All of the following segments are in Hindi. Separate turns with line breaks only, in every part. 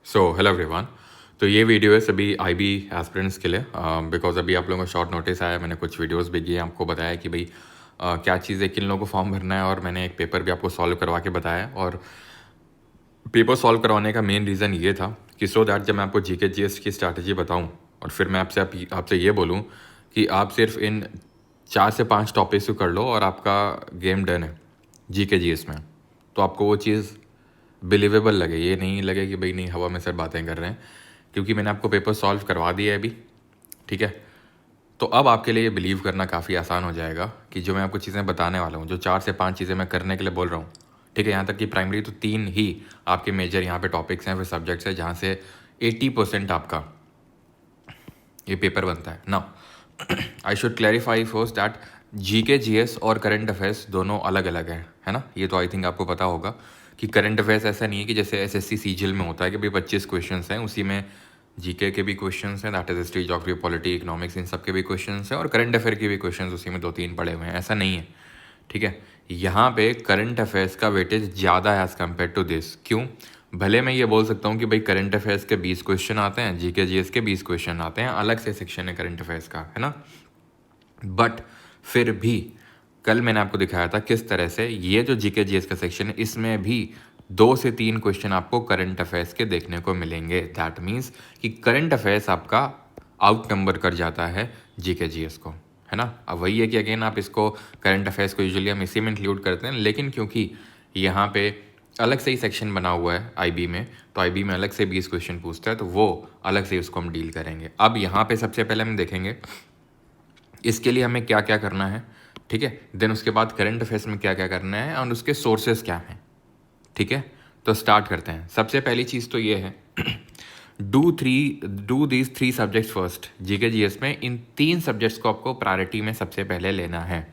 Hello everyone. तो ये वीडियो है सभी आईबी एस्पिरेंट्स के लिए बिकॉज अभी आप लोगों को शॉर्ट नोटिस आया, मैंने कुछ वीडियोस भी किए, आपको बताया कि भाई क्या चीज़ है, किन लोगों को फॉर्म भरना है, और मैंने एक पेपर भी आपको सॉल्व करवा के बताया। और पेपर सॉल्व करवाने का मेन रीज़न ये था कि सो दैट जब मैं आपको जीके जीएस की स्ट्रैटेजी बताऊँ और फिर मैं आपसे ये बोलूँ कि आप सिर्फ इन 4 से 5 टॉपिक्स को कर लो और आपका गेम डन है जीके जीएस में, तो आपको वो चीज़ बिलीवेबल लगे, ये नहीं लगे कि भाई नहीं हवा में सर बातें कर रहे हैं, क्योंकि मैंने आपको पेपर सॉल्व करवा दिया है अभी। ठीक है, तो अब आपके लिए बिलीव करना काफ़ी आसान हो जाएगा कि जो मैं आपको चीज़ें बताने वाला हूँ, जो 4 से 5 चीज़ें मैं करने के लिए बोल रहा हूँ, ठीक है, यहाँ तक कि प्राइमरी तो 3 ही आपके मेजर यहाँ पे टॉपिक्स हैं, फिर सब्जेक्ट्स हैं जहाँ से 80% आपका ये पेपर बनता है ना। I should clarify first that GK GS और करंट अफेयर्स दोनों अलग अलग हैं, है ना। ये तो आई थिंक आपको पता होगा कि करंट अफेयर्स ऐसा नहीं है कि जैसे एसएससी सीजीएल में होता है कि भाई 25 क्वेश्चंस हैं, उसी में जीके के भी क्वेश्चंस हैं, that is history, geography, polity, economics, इन सब के भी क्वेश्चंस हैं, और करंट अफेयर के भी क्वेश्चंस उसी में 2-3 पड़े हुए हैं, ऐसा नहीं है। ठीक है, यहाँ पे करंट अफेयर्स का वेटेज ज़्यादा है एज़ कम्पेयर टू दिस। क्यों? भले मैं ये बोल सकता हूँ कि भाई करंट अफेयर्स के 20 क्वेश्चन आते हैं, जीके जीएस के 20 क्वेश्चन आते हैं, अलग से सेक्शन है करंट अफेयर्स का, है ना। बट फिर भी कल मैंने आपको दिखाया था किस तरह से ये जो जीके जीएस का सेक्शन है, इसमें भी 2 से 3 क्वेश्चन आपको करंट अफेयर्स के देखने को मिलेंगे। दैट मीन्स कि करंट अफेयर्स आपका आउट नंबर कर जाता है जीके जीएस को, है ना। अब वही है कि अगेन आप इसको करंट अफेयर्स को यूजुअली हम इसी में इंक्लूड करते हैं, लेकिन क्योंकि यहाँ पे अलग से ही सेक्शन बना हुआ है आईबी में, तो आईबी में अलग से 20 क्वेश्चन पूछता है, तो वो अलग से उसको हम डील करेंगे। अब यहाँ पे सबसे पहले हम देखेंगे इसके लिए हमें क्या क्या करना है, ठीक है। देन उसके बाद करंट अफेयर्स में क्या क्या करना है और उसके सोर्सेज क्या हैं, ठीक है। तो स्टार्ट करते हैं। सबसे पहली चीज़ तो ये है do these 3 subjects first. GK GS में इन 3 सब्जेक्ट्स को आपको प्रायोरिटी में सबसे पहले लेना है।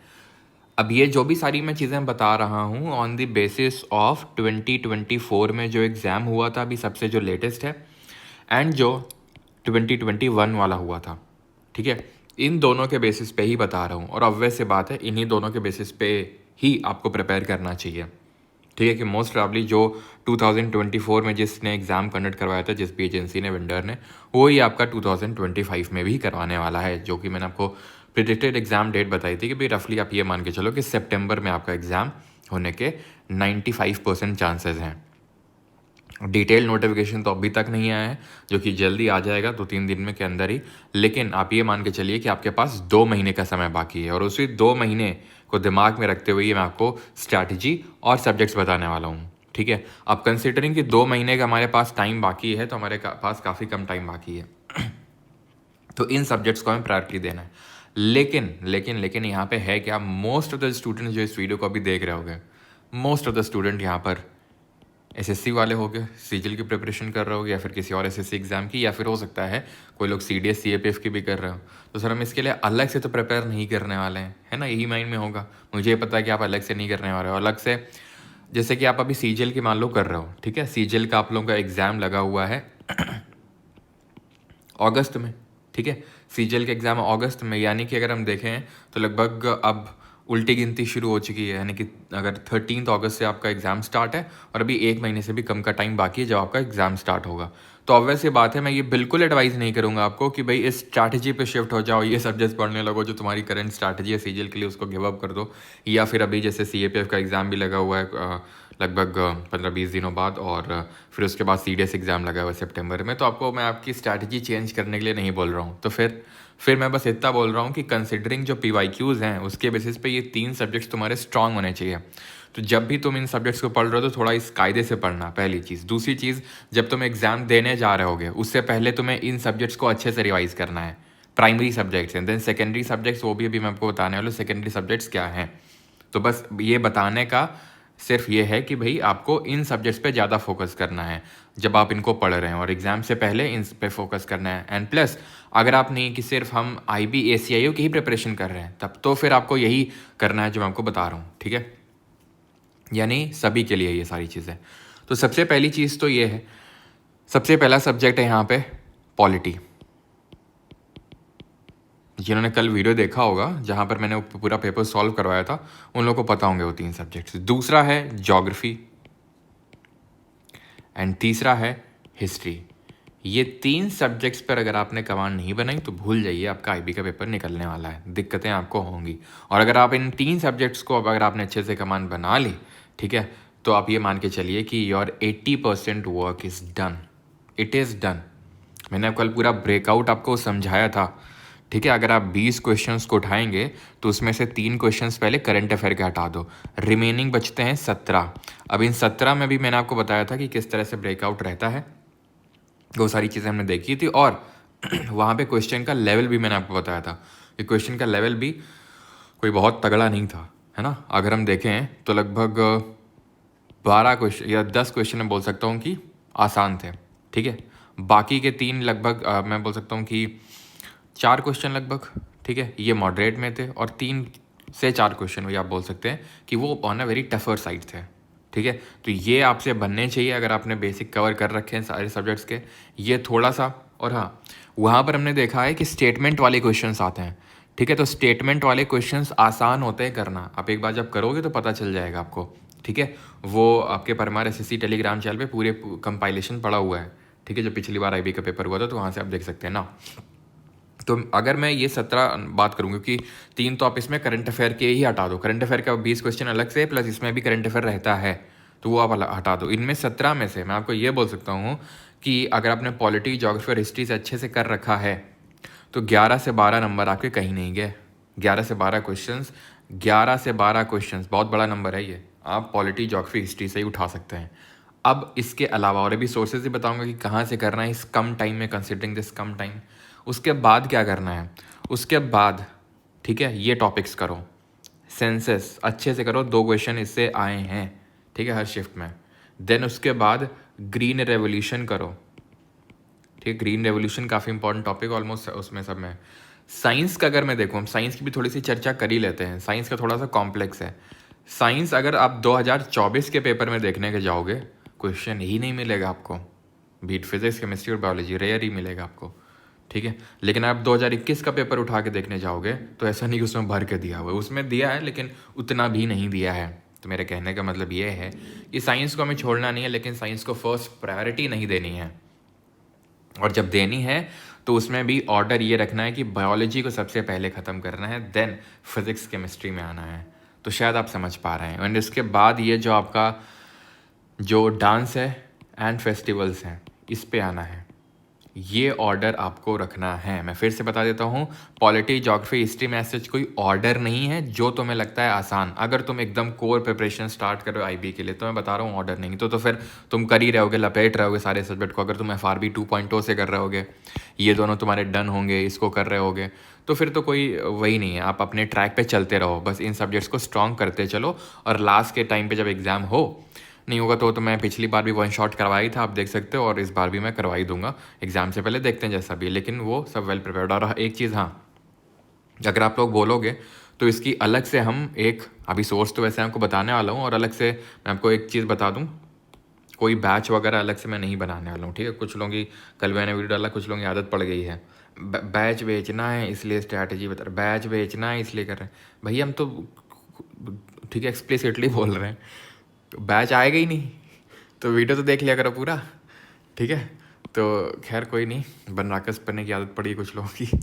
अब ये जो भी सारी मैं चीज़ें बता रहा हूँ ऑन द बेसिस ऑफ 2024 में जो एग्ज़ाम हुआ था, अभी सबसे जो लेटेस्ट है, एंड जो 2021 वाला हुआ था, ठीक है। इन दोनों के बेसिस पे ही बता रहा हूँ, और ऑब्वियस से बात है इन्हीं दोनों के बेसिस पे ही आपको प्रिपेयर करना चाहिए, ठीक है। कि मोस्ट प्रॉब्ली जो 2024 में जिसने एग्ज़ाम कंडक्ट करवाया था, जिस भी एजेंसी ने, वेंडर ने, वो ही आपका 2025 में भी करवाने वाला है, जो कि मैंने आपको प्रिडिक्टेड एग्ज़ाम डेट बताई थी कि भाई रफली आप ये मान के चलो कि सितंबर में आपका एग्ज़ाम होने के 95% चांसेस हैं। डिटेल नोटिफिकेशन तो अभी तक नहीं आया है, जो कि जल्दी आ जाएगा 2-3 दिन में के अंदर ही। लेकिन आप ये मान के चलिए कि आपके पास 2 महीने का समय बाकी है, और उसी 2 महीने को दिमाग में रखते हुए मैं आपको स्ट्रैटेजी और सब्जेक्ट्स बताने वाला हूँ, ठीक है। अब कंसिडरिंग कि 2 महीने का हमारे पास टाइम बाकी है, तो हमारे पास काफ़ी कम टाइम बाकी है, तो इन सब्जेक्ट्स को हमें प्रायोरिटी देना है। लेकिन लेकिन लेकिन यहाँ पे है क्या, मोस्ट ऑफ द स्टूडेंट जो इस वीडियो को अभी देख रहे होंगे, मोस्ट ऑफ द स्टूडेंट यहाँ पर एसएससी वाले हो गए, सीजीएल की प्रिपरेशन कर रहे हो, या फिर किसी और एसएससी एग्ज़ाम की, या फिर हो सकता है कोई लोग सीडीएस सीएपीएफ की भी कर रहे हो। तो सर हम इसके लिए अलग से तो प्रिपेयर नहीं करने वाले हैं, है ना, यही माइंड में होगा। मुझे पता है कि आप अलग से नहीं करने वाले हो। अलग से जैसे कि आप अभी सीजीएल की मान लो कर रहे हो, ठीक है, सीजीएल का आप लोगों का एग्ज़ाम लगा हुआ है अगस्त में, ठीक है। सीजीएल का एग्ज़ाम अगस्त में, यानी कि अगर हम देखें तो लगभग अब उल्टी गिनती शुरू हो चुकी है, यानी कि अगर 13 अगस्त से आपका एग्ज़ाम स्टार्ट है, और अभी 1 महीने से भी कम का टाइम बाकी है जब आपका एग्ज़ाम स्टार्ट होगा। तो ऑब्वियस ये बात है, मैं ये बिल्कुल एडवाइस नहीं करूँगा आपको कि भाई इस स्ट्रैटेजी पे शिफ्ट हो जाओ, ये सब्जेक्ट पढ़ने लगो, जो तुम्हारी करंट स्ट्रैटेजी है सीजीएल के लिए उसको गिव अप कर दो, या फिर अभी जैसे सीएपीएफ का एग्ज़ाम भी लगा हुआ है लगभग 15-20 दिनों बाद, और फिर उसके बाद सीडीएस एग्ज़ाम लगा हुआ है सितंबर में। तो आपको मैं आपकी स्ट्रैटेजी चेंज करने के लिए नहीं बोल रहा हूँ। तो फिर मैं बस इतना बोल रहा हूँ कि कंसिडरिंग जो पीवाईक्यूज़ हैं उसके बेसिस पे ये 3 सब्जेक्ट्स तुम्हारे स्ट्रांग होने चाहिए। तो जब भी तुम इन सब्जेक्ट्स को पढ़ रहे हो तो थोड़ा इस कायदे से पढ़ना, पहली चीज़। दूसरी चीज़, जब तुम एग्ज़ाम देने जा रहे होगे उससे पहले तुम्हें इन सब्जेक्ट्स को अच्छे से रिवाइज़ करना है, प्राइमरी सब्जेक्ट्स हैं। देन सेकेंडरी सब्जेक्ट्स, वो भी अभी मैं आपको बताने वाला हूँ सेकेंडरी सब्जेक्ट्स क्या हैं। तो बस ये बताने का सिर्फ ये है कि भाई आपको इन सब्जेक्ट्स पे ज़्यादा फोकस करना है जब आप इनको पढ़ रहे हैं, और एग्ज़ाम से पहले इन पे फोकस करना है। एंड प्लस अगर आप नहीं कि सिर्फ हम आईबी एसीआईओ की ही प्रिपरेशन कर रहे हैं, तब तो फिर आपको यही करना है जो मैं आपको बता रहा हूँ, ठीक है। यानी सभी के लिए ये सारी चीज़ें। तो सबसे पहली चीज़ तो ये है, सबसे पहला सब्जेक्ट है यहाँ पे पॉलिटी। जिन्होंने कल वीडियो देखा होगा जहाँ पर मैंने पूरा पेपर सॉल्व करवाया था, उन लोगों को पता होंगे वो 3 सब्जेक्ट्स। दूसरा है ज्योग्राफी, एंड तीसरा है हिस्ट्री। ये 3 सब्जेक्ट्स पर अगर आपने कमांड नहीं बनाई तो भूल जाइए, आपका आईबी का पेपर निकलने वाला है, दिक्कतें आपको होंगी। और अगर आप इन 3 सब्जेक्ट्स को अगर आपने अच्छे से कमांड बना ली, ठीक है, तो आप ये मान के चलिए कि your 80% work is done, it is done. मैंने कल पूरा ब्रेकआउट आपको समझाया था, ठीक है। अगर आप 20 क्वेश्चंस को उठाएंगे तो उसमें से 3 क्वेश्चंस पहले करंट अफेयर के हटा दो, रिमेनिंग बचते हैं 17। अब इन 17 में भी मैंने आपको बताया था कि किस तरह से ब्रेकआउट रहता है, वो सारी चीज़ें हमने देखी थी। और वहाँ पे क्वेश्चन का लेवल भी मैंने आपको बताया था कि क्वेश्चन का लेवल भी कोई बहुत तगड़ा नहीं था, है ना। अगर हम देखें तो लगभग 12 क्वेश्चन या 10 क्वेश्चन मैं बोल सकता हूँ कि आसान थे, ठीक है। बाकी के 3 लगभग मैं बोल सकता हूँ कि 4 क्वेश्चन लगभग, ठीक है, ये मॉडरेट में थे। और 3 से 4 क्वेश्चन वही आप बोल सकते हैं कि वो on a very tougher side थे, ठीक है। तो ये आपसे बनने चाहिए अगर आपने बेसिक कवर कर रखे हैं सारे सब्जेक्ट्स के, ये थोड़ा सा। और हाँ, वहाँ पर हमने देखा है कि स्टेटमेंट वाले क्वेश्चंस आते हैं, ठीक है। तो स्टेटमेंट वाले क्वेश्चंस आसान होते हैं करना, आप एक बार जब करोगे तो पता चल जाएगा आपको, ठीक है। वो आपके परमार एसएससी टेलीग्राम चैनल पे पूरे कंपाइलेशन पड़ा हुआ है, ठीक है। जो पिछली बार आईबी का पेपर हुआ था तो वहाँ से आप देख सकते हैं ना। तो अगर मैं ये 17 बात करूँ, क्योंकि 3 तो आप इसमें करंट अफेयर के ही हटा दो, करंट अफेयर का 20 क्वेश्चन अलग से प्लस इसमें भी करंट अफेयर रहता है, तो वो आप हटा दो। इनमें 17 में से मैं आपको ये बोल सकता हूँ कि अगर आपने पॉलिटी, ज्योग्राफी और हिस्ट्री से अच्छे से कर रखा है तो 11 से 12 नंबर आपके कहीं नहीं गए। 11 से 12 क्वेश्चंस, 11 से 12 क्वेश्चंस बहुत बड़ा नंबर है ये, आप पॉलिटी, ज्योग्राफी, हिस्ट्री से ही उठा सकते हैं। अब इसके अलावा और भी सोर्सेज ही बताऊंगा कि कहाँ से करना है इस कम टाइम में, कंसिडरिंग दिस कम टाइम। उसके बाद क्या करना है, उसके बाद, ठीक है, ये टॉपिक्स करो। सेंसस अच्छे से करो, 2 क्वेश्चन इससे आए हैं, ठीक है, हर शिफ्ट में। देन उसके बाद ग्रीन रेवोल्यूशन करो, ठीक है। ग्रीन रेवोल्यूशन काफ़ी इंपॉर्टेंट टॉपिक ऑलमोस्ट उसमें सब में। साइंस का अगर मैं देखूँ, हम साइंस की भी थोड़ी सी चर्चा कर ही लेते हैं, साइंस का थोड़ा सा कॉम्प्लेक्स है। साइंस अगर आप 2024 के पेपर में देखने के जाओगे, क्वेश्चन ही नहीं मिलेगा आपको, बीट फिजिक्स, केमिस्ट्री और बायोलॉजी रेयर ही मिलेगा आपको, ठीक है। लेकिन आप 2021 का पेपर उठा के देखने जाओगे तो ऐसा नहीं कि उसमें भर के दिया हुआ है, उसमें दिया है लेकिन उतना भी नहीं दिया है। तो मेरे कहने का मतलब ये है कि साइंस को हमें छोड़ना नहीं है, लेकिन साइंस को फर्स्ट प्रायोरिटी नहीं देनी है। और जब देनी है तो उसमें भी ऑर्डर ये रखना है कि बायोलॉजी को सबसे पहले ख़त्म करना है, देन फिज़िक्स, केमिस्ट्री में आना है। तो शायद आप समझ पा रहे हैं। एंड इसके बाद ये जो आपका जो डांस है एंड फेस्टिवल्स हैं, इस पे आना है। ये ऑर्डर आपको रखना है। मैं फिर से बता देता हूँ, पॉलिटी, ज्योग्राफी, हिस्ट्री में ऐसे कोई ऑर्डर नहीं है जो तुम्हें लगता है आसान। अगर तुम एकदम कोर प्रिपरेशन स्टार्ट करो आईबी के लिए, तो मैं बता रहा हूँ ऑर्डर नहीं, तो फिर तुम कर ही रहोगे, लपेट रहोगे सारे सब्जेक्ट को। अगर तुम FRB 2.0 से कर रहे होगे, ये दोनों तुम्हारे डन होंगे, इसको कर रहे होगे, तो फिर तो कोई वही नहीं है। आप अपने ट्रैक पे चलते रहो, बस इन सब्जेक्ट्स को स्ट्रॉन्ग करते चलो। और लास्ट के टाइम पे जब एग्ज़ाम हो, नहीं होगा तो मैं पिछली बार भी 1 शॉट करवाई था, आप देख सकते हो, और इस बार भी मैं करवाई दूंगा एग्ज़ाम से पहले, देखते हैं जैसा भी। लेकिन वो सब वेल प्रिपेयर्ड। और एक चीज़, हाँ, अगर आप लोग बोलोगे तो इसकी अलग से हम एक, अभी सोर्स तो वैसे आपको बताने वाला हूँ, और अलग से मैं आपको एक चीज़ बता दूँ, कोई बैच वगैरह अलग से मैं नहीं बनाने वाला हूँ, ठीक है। कुछ लोगों की, कल मैंने वीडियो डाला, कुछ लोगों की आदत पड़ गई है, बैच बेचना है इसलिए स्ट्रैटेजी बता रहे, बैच बेचना है इसलिए कर रहे हैं। भैया हम तो, ठीक है, एक्सप्लिसिटली बोल रहे हैं, बैच आएगा ही नहीं तो वीडियो तो देख लिया करो पूरा, ठीक है। तो खैर कोई नहीं, बनराकस बनने की आदत पड़ी कुछ लोगों की।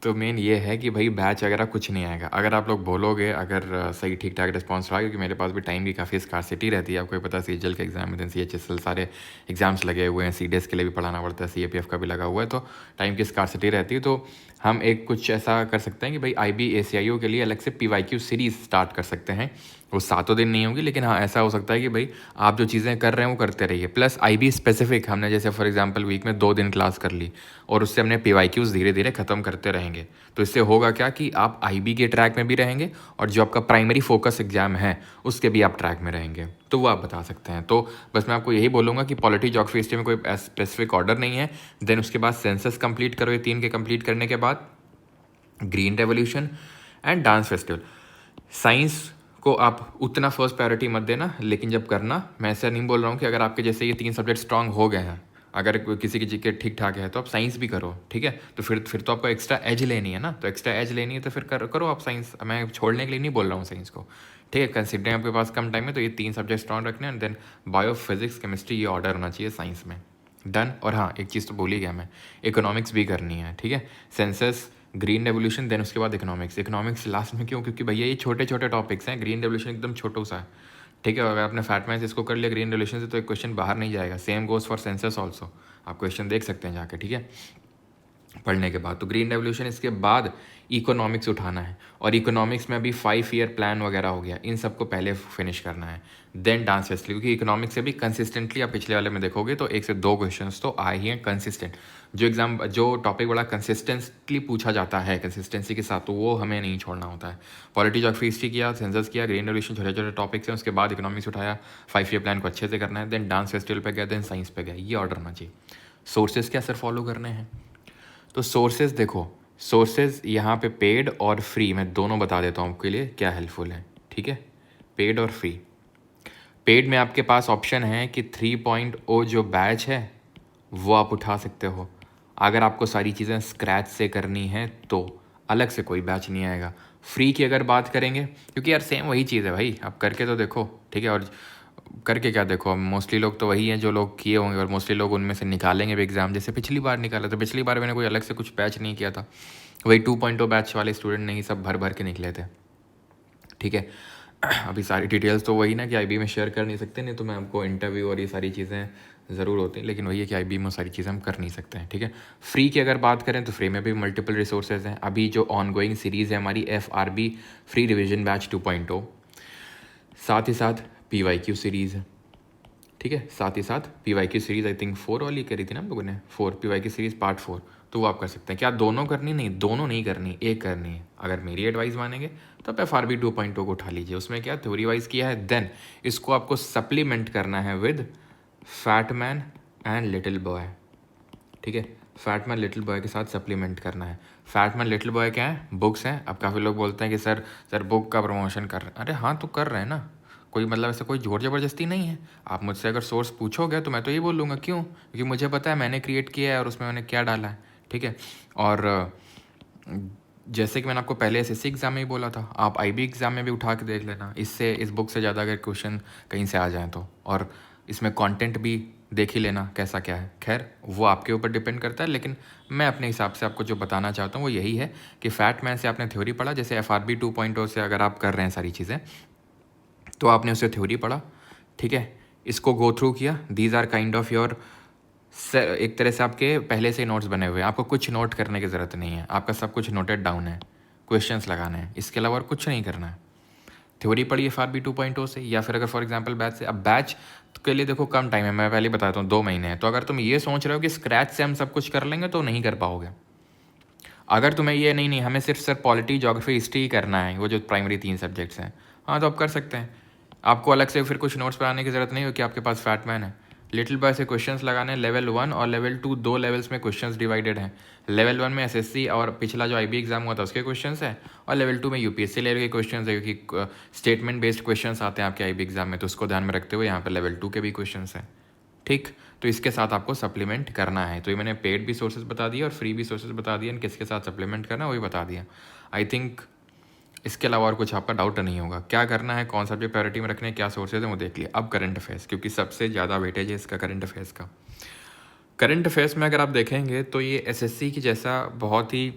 तो मेन ये है कि भाई बैच वगैरह कुछ नहीं आएगा। अगर आप लोग बोलोगे, अगर सही ठीक ठाक रिस्पॉन्स रहा, क्योंकि मेरे पास भी टाइम की काफ़ी स्कार्सिटी रहती है, आपको पता है, CGL के एग्जाम में, CHSL सारे एग्जाम्स लगे हुए हैं, CDS के लिए भी पढ़ाना पड़ता है, CAPF का भी लगा हुआ है, तो टाइम की स्कार्सिटी रहती है। तो हम एक कुछ ऐसा कर सकते हैं कि भाई IB ACIO के लिए अलग से PYQ सीरीज़ स्टार्ट कर सकते हैं। वो 7 दिन नहीं होगी, लेकिन हाँ ऐसा हो सकता है कि भाई आप जो चीज़ें कर रहे हैं वो करते रहिए। प्लस IB स्पेसिफिक हमने, जैसे फॉर एग्जांपल वीक में 2 दिन क्लास कर ली, और उससे हमने PYQs धीरे धीरे ख़त्म करते रहेंगे। तो इससे होगा क्या कि आप IB के ट्रैक में भी रहेंगे, और जो आपका प्राइमरी फोकस एग्जाम है उसके भी आप ट्रैक में रहेंगे। तो वो आप बता सकते हैं। तो बस मैं आपको यही बोलूँगा कि पॉलिटी, ज्योग्राफी, हिस्ट्री में कोई स्पेसिफिक ऑर्डर नहीं है। देन उसके बाद सेंसस कंप्लीट करो, ये 3 के कंप्लीट करने के बाद green revolution and dance festival. Science को आप उतना फर्स्ट प्रायोरिटी मत देना, लेकिन जब करना, मैं ऐसा नहीं बोल रहा हूँ कि अगर आपके जैसे ये 3 सब्जेक्ट स्ट्रांग हो गए हैं, अगर किसी की जीके ठीक ठाक है, तो आप साइंस भी करो, ठीक है। तो फिर तो आपको एक्स्ट्रा एज लेनी है ना, तो एक्स्ट्रा एज लेनी है तो फिर करो आप साइंस। मैं छोड़ने के लिए नहीं बोल रहा हूँ साइंस को, ठीक है। कंसिडरिंग आपके पास कम टाइम है तो ये 3 सब्जेक्ट स्ट्रॉन्ग रखने हैं, and then bio, physics, chemistry, ये ऑर्डर होना चाहिए साइंस में। डन। और हाँ, एक चीज़ तो भूल ही गया मैं, इकोनॉमिक्स भी करनी है, ठीक है। सेंसस, ग्रीन रेवोल्यूशन, देन उसके बाद इकोनॉमिक्स। इकोनॉमिक्स लास्ट में क्यों? क्योंकि भैया ये छोटे छोटे टॉपिक्स हैं, ग्रीन रेवोल्यूशन एकदम छोटू सा है, ठीक है। अगर आपने फैटमैन इसको कर लिया ग्रीन रेवोल्यूशन से तो एक क्वेश्चन बाहर नहीं जाएगा। Same goes for census also, आप क्वेश्चन देख सकते हैं जाके, ठीक है, पढ़ने के बाद। तो ग्रीन रेवोल्यूशन, इसके बाद इकोनॉमिक्स उठाना है, और इकोनॉमिक्स में अभी 5 ईयर प्लान वगैरह हो गया, इन सबको पहले फिनिश करना है, देन डांस फेस्टिवल। क्योंकि इकोनॉमिक्स से भी कंसिस्टेंटली आप पिछले वाले में देखोगे तो 1 से 2 क्वेश्चंस तो आए ही हैं कंसिस्टेंट। जो टॉपिक बड़ा कंसिस्टेंटली पूछा जाता है कंसिस्टेंसी के साथ, तो वो हमें नहीं छोड़ना होता है। पॉलिटी, ज्योग्राफी, हिस्ट्री किया, सेंसस किया, ग्रीन रेवोल्यूशन, छोटे छोटे टॉपिक्स हैं, उसके बाद इकोनॉमिक्स उठाया, 5 ईयर प्लान को अच्छे से करना है, देन डांस फेस्टिवल पे गया, देन साइंस पे गया। ये ऑर्डर होना चाहिए। सोर्सेज क्या सर फॉलो करने हैं? तो सोर्सेज देखो, सोर्सेज यहाँ पे पेड और फ्री, मैं दोनों बता देता हूँ आपके लिए क्या हेल्पफुल है, ठीक है। पेड और फ्री। पेड में आपके पास ऑप्शन है कि 3.0 जो बैच है वो आप उठा सकते हो, अगर आपको सारी चीज़ें स्क्रैच से करनी है तो, अलग से कोई बैच नहीं आएगा। फ्री की अगर बात करेंगे, क्योंकि यार सेम वही चीज़ है भाई, आप करके तो देखो, ठीक है। और करके क्या देखो, मोस्टली लोग तो वही हैं जो लोग किए होंगे, और मोस्टली लोग उनमें से निकालेंगे भी एग्ज़ाम, जैसे पिछली बार निकाला था। पिछली बार मैंने कोई अलग से कुछ बैच नहीं किया था, वही 2.0 बैच वाले स्टूडेंट नहीं सब भर भर के निकले थे, ठीक है। अभी सारी डिटेल्स तो वही ना कि आईबी में शेयर कर नहीं सकते, नहीं तो मैं आपको इंटरव्यू और ये सारी चीज़ें ज़रूर होती हैं, लेकिन वही है कि आईबी में सारी चीज़ें हम कर नहीं सकते हैं, ठीक है। फ्री की अगर बात करें तो फ्री में भी मल्टीपल रिसोर्सेज हैं। अभी जो ऑनगोइंग सीरीज़ है हमारी FRB फ्री रिविजन बैच 2.0, साथ ही साथ PYQ सीरीज़ है, ठीक है। साथ ही साथ PYQ सीरीज़ आई थिंक 4 वाली करी थी ना हम लोगों ने, 4 PYQ सीरीज़ पार्ट 4, तो वो आप कर सकते हैं। क्या दोनों करनी? नहीं, दोनों नहीं करनी, एक करनी है। अगर मेरी एडवाइस मानेंगे तो आप FRB 2.0 को उठा लीजिए, उसमें क्या थ्योरी वाइज किया है, देन इसको आपको सप्लीमेंट करना है with Fat Man and Little Boy, ठीक है। फैटमैन लिटिल बॉय के साथ सप्लीमेंट करना है। फैटमैन लिटिल बॉय क्या है? बुक्स हैं। अब काफ़ी लोग बोलते हैं कि सर बुक का प्रमोशन कर रहे हैं। अरे हाँ, तो कर रहे हैं ना, कोई मतलब ऐसा कोई जोर ज़बरदस्ती नहीं है। आप मुझसे अगर सोर्स पूछोगे तो मैं तो ये बोलूँगा, क्यों? क्योंकि मुझे पता है मैंने क्रिएट किया है और उसमें मैंने क्या डाला है, ठीक है। और जैसे कि मैंने आपको पहले SSC एग्ज़ाम में ही बोला था, आप IB एग्ज़ाम में भी उठा के देख लेना, इससे इस बुक से ज़्यादा अगर क्वेश्चन कहीं से आ जाए तो। और इसमें कंटेंट भी देख ही लेना कैसा क्या है। खैर वो आपके ऊपर डिपेंड करता है, लेकिन मैं अपने हिसाब से आपको जो बताना चाहता हूँ वो यही है कि फैटमैन से आपने थ्योरी पढ़ा, जैसे FRB 2.0 से अगर आप कर रहे हैं सारी चीज़ें तो आपने उससे थ्योरी पढ़ा, ठीक है, इसको गो थ्रू किया। These are kind of your, एक तरह से आपके पहले से नोट्स बने हुए हैं, आपको कुछ नोट करने की ज़रूरत नहीं है, आपका सब कुछ नोटेड डाउन है, क्वेश्चंस लगाने हैं, इसके अलावा और कुछ नहीं करना है। थ्योरी पढ़ी FRB 2.0 से, या फिर अगर फॉर एग्जांपल बैच से। अब बैच के लिए देखो कम टाइम है, मैं पहले बताता हूँ 2 महीने हैं, तो अगर तुम ये सोच रहे हो कि स्क्रैच से हम सब कुछ कर लेंगे तो नहीं कर पाओगे। अगर तुम्हें ये नहीं हमें सिर्फ सर पॉलिटी, ज्योग्राफी, हिस्ट्री ही करना है, वो जो प्राइमरी 3 सब्जेक्ट्स हैं, हाँ तो आप कर सकते हैं। आपको अलग से फिर कुछ नोट्स बनाने की ज़रूरत नहीं हो कि आपके पास फैटमैन है। लिटिल बॉय से क्वेश्चंस लगाने, लेवल 1 और लेवल 2 2 लेवल्स में क्वेश्चंस डिवाइडेड हैं। लेवल 1 में SSC और पिछला जो IB एग्जाम हुआ था उसके क्वेश्चंस हैं, और लेवल 2 में UPSC लेवल के क्वेश्चंस है, क्योंकि स्टेटमेंट बेस्ड क्वेश्चंस आते हैं आपके IB एग्जाम में, तो उसको ध्यान में रखते हुए यहाँ पर लेवल 2 के भी क्वेश्चंस हैं, ठीक। तो इसके साथ आपको सप्लीमेंट करना है। तो ये मैंने पेड भी सोर्सेज बता दिए और फ्री भी सोर्सेज बता दिए, किसके साथ सप्लीमेंट करना है वही बता दिया। आई थिंक इसके अलावा और कुछ आपका डाउट नहीं होगा। क्या करना है, कौन सा भी प्रायोरिटी में रखने हैं, क्या सोर्सेज हैं वो देख लिया। अब करंट अफेयर्स, क्योंकि सबसे ज़्यादा वेटेज है इसका करंट अफेयर्स का। करंट अफेयर्स में अगर आप देखेंगे तो ये SSC की जैसा बहुत ही,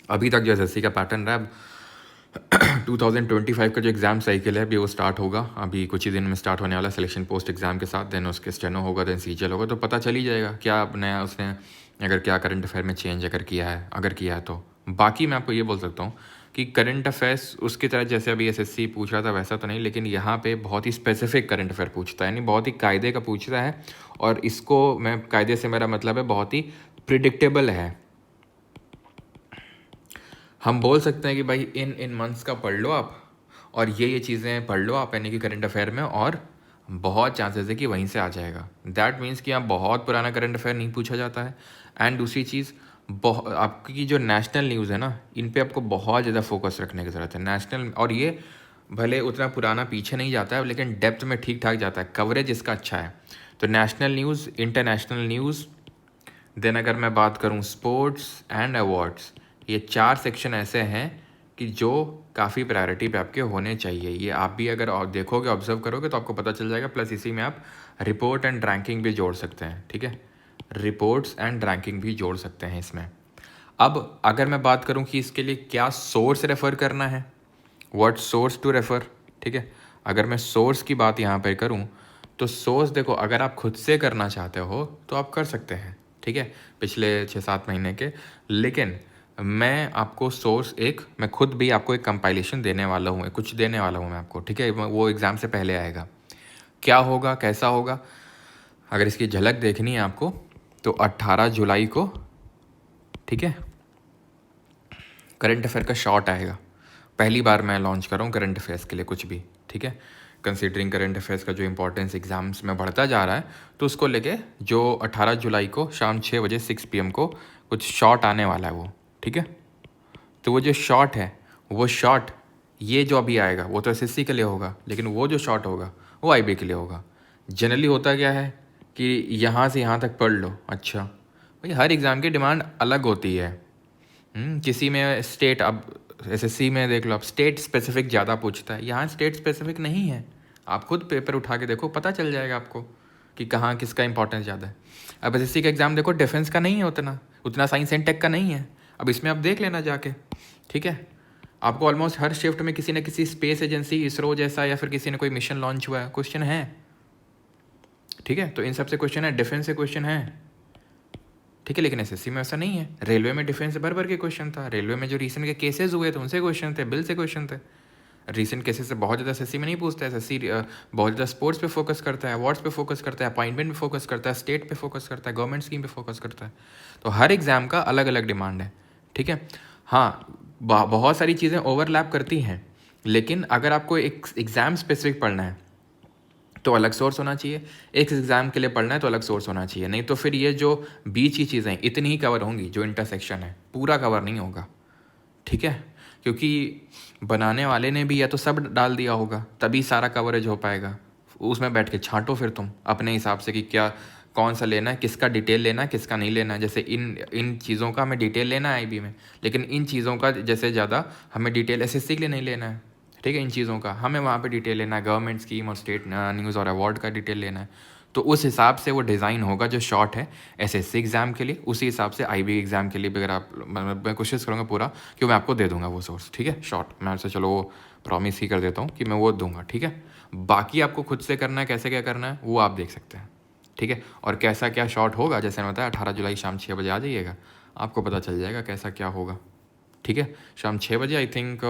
अभी तक जो SSC का पैटर्न रहा है, 2025 का जो एग्ज़ाम साइकिल है अभी वो स्टार्ट होगा, अभी कुछ ही दिन में स्टार्ट होने वाला सिलेक्शन पोस्ट एग्ज़ाम के साथ, देन उसके स्टेनो होगा, देन CGL होगा, तो पता चल ही जाएगा क्या नया उसने अगर क्या करंट अफेयर में चेंज अगर किया है, अगर किया है तो। बाकी मैं आपको ये बोल सकता हूँ कि करंट अफेयर्स उसकी तरह जैसे अभी SSC पूछ रहा था वैसा तो नहीं, लेकिन यहाँ पे बहुत ही स्पेसिफिक करंट अफेयर पूछता है, यानी बहुत ही कायदे का पूछता है, और इसको मैं कायदे से मेरा मतलब है बहुत ही प्रिडिक्टेबल है। हम बोल सकते हैं कि भाई इन मंथ्स का पढ़ लो आप, और ये चीज़ें पढ़ लो आप, यानी कि करंट अफेयर में, और बहुत चांसेस है कि वहीं से आ जाएगा। दैट मीन्स कि यहाँ बहुत पुराना करंट अफेयर नहीं पूछा जाता है। एंड दूसरी चीज़, आपकी जो नेशनल न्यूज़ है ना, इन पे आपको बहुत ज़्यादा फोकस रखने की ज़रूरत है नेशनल, और ये भले उतना पुराना पीछे नहीं जाता है, लेकिन डेप्थ में ठीक ठाक जाता है, कवरेज इसका अच्छा है। तो national news, international news, then अगर मैं बात करूँ स्पोर्ट्स एंड अवार्ड्स, ये 4 सेक्शन ऐसे हैं कि जो काफ़ी प्रायोरिटी पे आपके होने चाहिए। ये आप भी अगर देखोगे, ऑब्जर्व करोगे तो आपको पता चल जाएगा। प्लस इसी में आप रिपोर्ट एंड रैंकिंग भी जोड़ सकते हैं, ठीक है, रिपोर्ट्स एंड रैंकिंग भी जोड़ सकते हैं इसमें। अब अगर मैं बात करूं कि इसके लिए क्या सोर्स रेफ़र करना है, व्हाट सोर्स टू रेफ़र, ठीक है, अगर मैं सोर्स की बात यहाँ पर करूँ तो सोर्स देखो, अगर आप खुद से करना चाहते हो तो आप कर सकते हैं, ठीक है, पिछले 6-7 महीने के। लेकिन मैं आपको सोर्स मैं खुद भी आपको एक कंपाइलेशन देने वाला हूँ, कुछ देने वाला हूँ मैं आपको, ठीक है, वो एग्ज़ाम से पहले आएगा। क्या होगा, कैसा होगा, अगर इसकी झलक देखनी है आपको तो 18 जुलाई को, ठीक है, करंट अफेयर का शॉर्ट आएगा। पहली बार मैं लॉन्च कर रहा हूँ करंट अफेयर्स के लिए कुछ भी, ठीक है, कंसीडरिंग करंट अफेयर्स का जो इंपॉर्टेंस एग्ज़ाम्स में बढ़ता जा रहा है, तो उसको लेके जो 18 जुलाई को शाम 6 बजे 6 PM को कुछ शॉर्ट आने वाला है वो, ठीक है। तो वो जो शॉर्ट है, वो शॉर्ट ये जो अभी आएगा वो तो SSC के लिए होगा, लेकिन वो जो शॉर्ट होगा वो IB के लिए होगा। जनरली होता क्या है कि यहाँ से यहाँ तक पढ़ लो, अच्छा भाई हर एग्ज़ाम की डिमांड अलग होती है। किसी में स्टेट, अब SSC में देख लो, अब स्टेट स्पेसिफिक ज़्यादा पूछता है, यहाँ स्टेट स्पेसिफिक नहीं है। आप खुद पेपर उठा के देखो, पता चल जाएगा आपको कि कहाँ किसका इंपॉर्टेंस ज़्यादा है। अब SSC का एग्ज़ाम देखो, डिफेंस का नहीं है उतना साइंस एंड टेक का नहीं है। अब इसमें आप देख लेना जाके, ठीक है, आपको ऑलमोस्ट हर शिफ्ट में किसी न किसी स्पेस एजेंसी, इसरो जैसा, या फिर किसी ने कोई मिशन लॉन्च हुआ है, क्वेश्चन है, ठीक है। तो इन सब से क्वेश्चन है, डिफेंस से क्वेश्चन है, ठीक है, लेकिन SSC में ऐसा नहीं है। रेलवे में डिफेंस भर भर के क्वेश्चन था, रेलवे में जो रिसेंट के केसेस हुए थे उनसे क्वेश्चन थे, बिल से क्वेश्चन थे। रिसेंट केसेस से बहुत ज़्यादा SSC में नहीं पूछता है। SSC बहुत ज़्यादा स्पोर्ट्स पे फोकस करता है, अवार्ड्स पे फोकस करता है, अपॉइंटमेंट पे फोकस करता है, स्टेट पे फोकस करता है, गवर्नमेंट स्कीम पे फोकस करता है। तो हर एग्ज़ाम का अलग अलग डिमांड है, ठीक है। हाँ, बहुत सारी चीज़ें ओवरलैप करती हैं, लेकिन अगर आपको एक एग्ज़ाम स्पेसिफिक पढ़ना है तो अलग सोर्स होना चाहिए, एक एग्ज़ाम के लिए पढ़ना है तो अलग सोर्स होना चाहिए। नहीं तो फिर ये जो बीच की चीज़ें इतनी ही कवर होंगी, जो इंटरसेक्शन है पूरा कवर नहीं होगा, ठीक है, क्योंकि बनाने वाले ने भी या तो सब डाल दिया होगा तभी सारा कवरेज हो पाएगा। उसमें बैठ के छांटो फिर तुम अपने हिसाब से कि क्या कौन सा लेना है, किसका डिटेल लेना है, किसका नहीं लेना है। जैसे इन इन चीज़ों का हमें डिटेल लेना है IB में, लेकिन इन चीज़ों का जैसे ज़्यादा हमें डिटेल SSC के लिए नहीं लेना है, ठीक है। इन चीज़ों का हमें वहाँ पे डिटेल लेना है, गवर्नमेंट स्कीम और स्टेट न्यूज़ और अवार्ड का डिटेल लेना है। तो उस हिसाब से वो डिज़ाइन होगा जो शॉर्ट है SSC एग्ज़ाम के लिए, उसी हिसाब से IB एग्ज़ाम के लिए भी। अगर आप, मैं कोशिश करूँगा पूरा कि मैं आपको दे दूँगा वो सोर्स, ठीक है, शॉर्ट। मैं आपसे चलो वो प्रॉमिस ही कर देता हूँ कि मैं वो दूंगा, ठीक है। बाकी आपको खुद से करना है, कैसे क्या करना है वो आप देख सकते हैं, ठीक है। और कैसा क्या शॉर्ट होगा, जैसे मैंने बताया 18 जुलाई शाम 6 बजे आ जाइएगा, आपको पता चल जाएगा कैसा क्या होगा, ठीक है। शाम 6 बजे, आई थिंक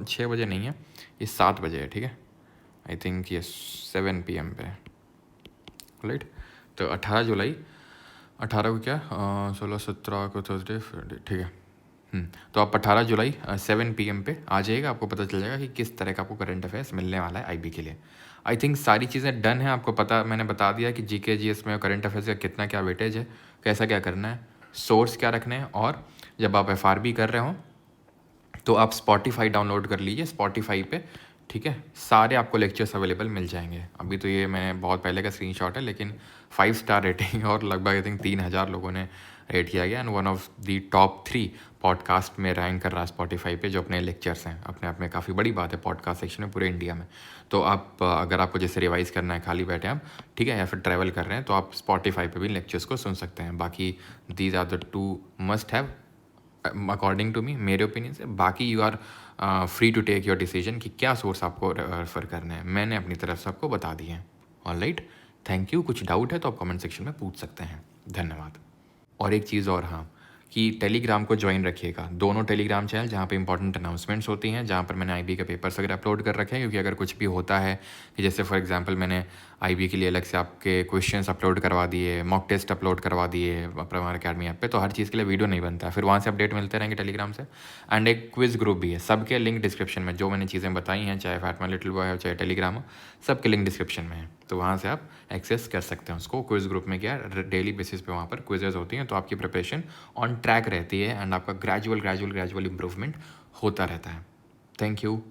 6 बजे नहीं है, ये 7 बजे है, ठीक है, आई थिंक ये 7 PM पे है, राइट। तो 18 जुलाई, 18 को क्या 16 17 को थर्सडे फ्राइडे, ठीक है। तो आप 18 जुलाई 7 PM पे आ जाइएगा, आपको पता चल जाएगा कि किस तरह का आपको करंट अफेयर्स मिलने वाला है IB के लिए। आई थिंक सारी चीज़ें डन हैं, आपको पता, मैंने बता दिया कि GK GS में करंट अफेयर्स का कितना क्या वेटेज है, कैसा क्या करना है, सोर्स क्या रखने हैं। और जब आप FRB कर रहे हो तो आप Spotify डाउनलोड कर लीजिए, Spotify पे, ठीक है, सारे आपको लेक्चर्स अवेलेबल मिल जाएंगे। अभी तो ये मैंने बहुत पहले का स्क्रीनशॉट है, लेकिन 5 स्टार रेटिंग और लगभग आई थिंक 3000 लोगों ने रेट किया गया, and one of the top 3 podcast में रैंक कर रहा है Spotify पे, जो अपने लेक्चर्स हैं। अपने आप में काफ़ी बड़ी बात है पॉडकास्ट सेक्शन में पूरे इंडिया में। तो आप अगर आपको जैसे रिवाइज करना है, खाली बैठे आप, ठीक है, या फिर ट्रैवल कर रहे हैं, तो आप Spotify पे भी लेक्चर्स को सुन सकते हैं। बाकी these are the 2 must have according to me, मेरे ओपिनियन से। बाकी you are free to take your decision कि क्या सोर्स आपको रेफर करना है। मैंने अपनी तरफ से आपको बता दिए हैं, ऑलराइट, थैंक यू। कुछ डाउट है तो आप कमेंट सेक्शन में पूछ सकते हैं, धन्यवाद। और एक चीज़ और, हाँ, कि टेलीग्राम को ज्वाइन रखिएगा, दोनों टेलीग्राम चैनल जहाँ पे इंपॉर्टेंट अनाउंसमेंट्स होती हैं, जहाँ पर मैंने IB के पेपर्स वगैरह अपलोड कर रखे हैं। क्योंकि अगर कुछ भी होता है कि जैसे फॉर एग्जांपल मैंने IB के लिए अलग से आपके क्वेश्चंस अपलोड करवा दिए, मॉक टेस्ट अपलोड करवा दिए हमारे अकेडमी ऐप पे, तो हर चीज़ के लिए वीडियो नहीं बनता है, फिर वहाँ से अपडेट मिलते रहेंगे टेलीग्राम से। एंड एक क्विज़ ग्रुप भी है, सबके लिंक डिस्क्रिप्शन में, जो मैंने चीज़ें बताई हैं, चाहे फैट माई लिटिल बॉय हो, चाहे टेलीग्राम हो, सबके लिंक डिस्क्रिप्शन में है। तो वहाँ से आप एक्सेस कर सकते हैं उसको। क्विज़ ग्रुप में क्या डेली बेसिस पे वहाँ पर क्विजेज होती हैं, तो आपकी प्रिपरेशन ऑन ट्रैक रहती है, एंड आपका ग्रेजुअल इंप्रूवमेंट होता रहता है। Thank you.